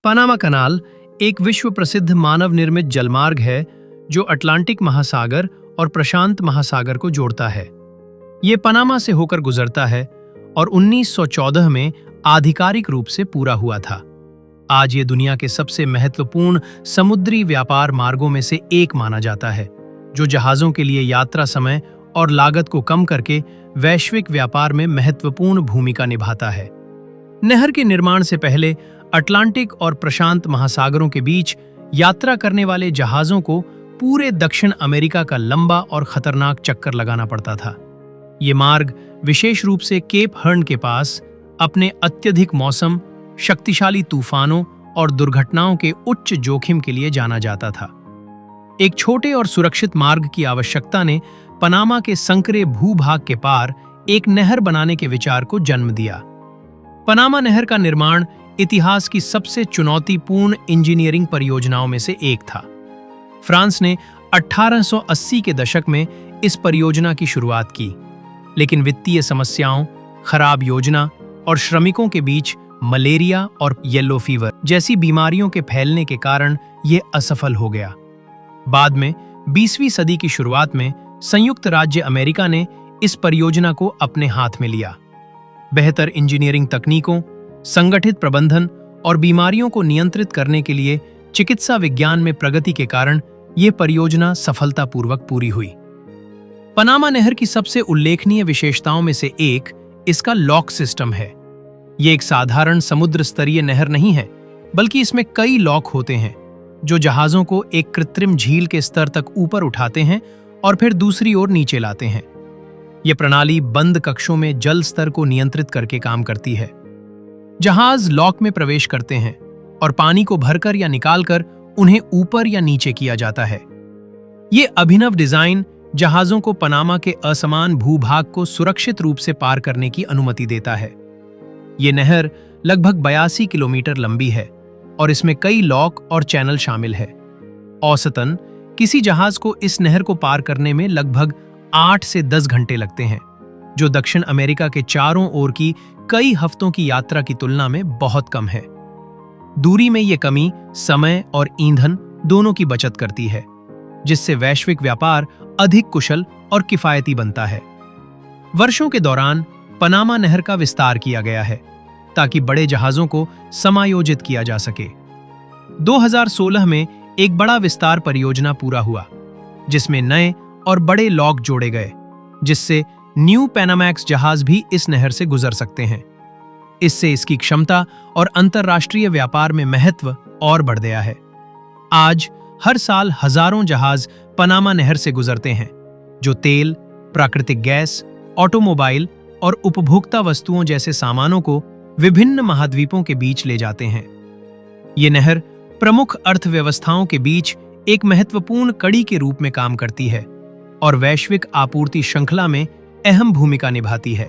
Panama canal एक विश्व प्रसिद्ध मानव निर्मित जलमार्ग है जो अटलांटिक महासागर और प्रशांत महासागर को जोड़ता है। ये पनामा से होकर गुजरता है और 1914 में आधिकारिक रूप से पूरा हुआ था। आज ये दुनिया के सबसे महत्वपूर्ण समुद्री व्यापार मार्गों में से एक माना जाता है, जो जहाज़ों के लिए यात्रा समय और लागत को कम करके वैश्विक व्यापार में महत्वपूर्ण भूमिका निभाता है। नहर के निर्माण से पहले अटलांटिक और प्रशांत महासागरों के बीच यात्रा करने वाले जहाज़ों को पूरे दक्षिण अमेरिका का लंबा और खतरनाक चक्कर लगाना पड़ता था। ये मार्ग विशेष रूप से केप हर्न के पास अपने अत्यधिक मौसम, शक्तिशाली तूफानों और दुर्घटनाओं के उच्च जोखिम के लिए जाना जाता था। एक छोटे और सुरक्षित मार्ग की आवश्यकता ने पनामा के संकरे भूभाग के पार एक नहर बनाने के विचार को जन्म दिया। पनामा नहर का निर्माण इतिहास की सबसे चुनौतीपूर्ण इंजीनियरिंग परियोजनाओं में से एक था। फ्रांस ने 1880 के दशक में इस परियोजना की शुरुआत की, लेकिन वित्तीय समस्याओं, खराब योजना और श्रमिकों के बीच मलेरिया और येलो फीवर जैसी बीमारियों के फैलने के कारण यह असफल हो गया। बाद में 20वीं सदी की शुरुआत में संयुक्त राज्य अमेरिका ने इस परियोजना को अपने हाथ में लिया। बेहतर इंजीनियरिंग तकनीकों, संगठित प्रबंधन और बीमारियों को नियंत्रित करने के लिए चिकित्सा विज्ञान में प्रगति के कारण यह परियोजना सफलतापूर्वक पूरी हुई। पनामा नहर की सबसे उल्लेखनीय विशेषताओं में से एक इसका लॉक सिस्टम है। यह एक साधारण समुद्र स्तरीय नहर नहीं है, बल्कि इसमें कई लॉक होते हैं जो जहाज़ों को एक कृत्रिम झील के स्तर तक ऊपर उठाते हैं और फिर दूसरी ओर नीचे लाते हैं। यह प्रणाली बंद कक्षों में जल स्तर को नियंत्रित करके काम करती है। जहाज लॉक में प्रवेश करते हैं और पानी को भरकर या निकालकर उन्हें ऊपर या नीचे किया जाता है। यह अभिनव डिजाइन जहाज़ों को पनामा के असमान भूभाग को सुरक्षित रूप से पार करने की अनुमति देता है। यह नहर लगभग 82 किलोमीटर लंबी है और इसमें कई लॉक और चैनल शामिल है। औसतन किसी जहाज को इस नहर को पार करने में लगभग 8 से 10 घंटे लगते हैं, जो दक्षिण अमेरिका के चारों ओर की कई हफ्तों की यात्रा की तुलना में बहुत कम है। दूरी में यह कमी समय और ईंधन दोनों की बचत करती है, जिससे वैश्विक व्यापार अधिक कुशल और किफायती बनता है। वर्षों के दौरान पनामा नहर का विस्तार किया गया है ताकि बड़े जहाज़ों को समायोजित किया जा सके। 2016 में एक बड़ा विस्तार परियोजना पूरा हुआ, जिसमें नए और बड़े लॉक जोड़े गए, जिससे न्यू पैनामैक्स जहाज भी इस नहर से गुजर सकते हैं। इससे इसकी क्षमता और अंतर्राष्ट्रीय व्यापार में महत्व और बढ़ गया है। आज हर साल हजारों जहाज पनामा नहर से गुजरते हैं, जो तेल, प्राकृतिक गैस, ऑटोमोबाइल और उपभोक्ता वस्तुओं जैसे सामानों को विभिन्न महाद्वीपों के बीच ले जाते हैं। ये नहर प्रमुख अर्थव्यवस्थाओं के बीच एक महत्वपूर्ण कड़ी के रूप में काम करती है और वैश्विक आपूर्ति श्रृंखला में अहम भूमिका निभाती है।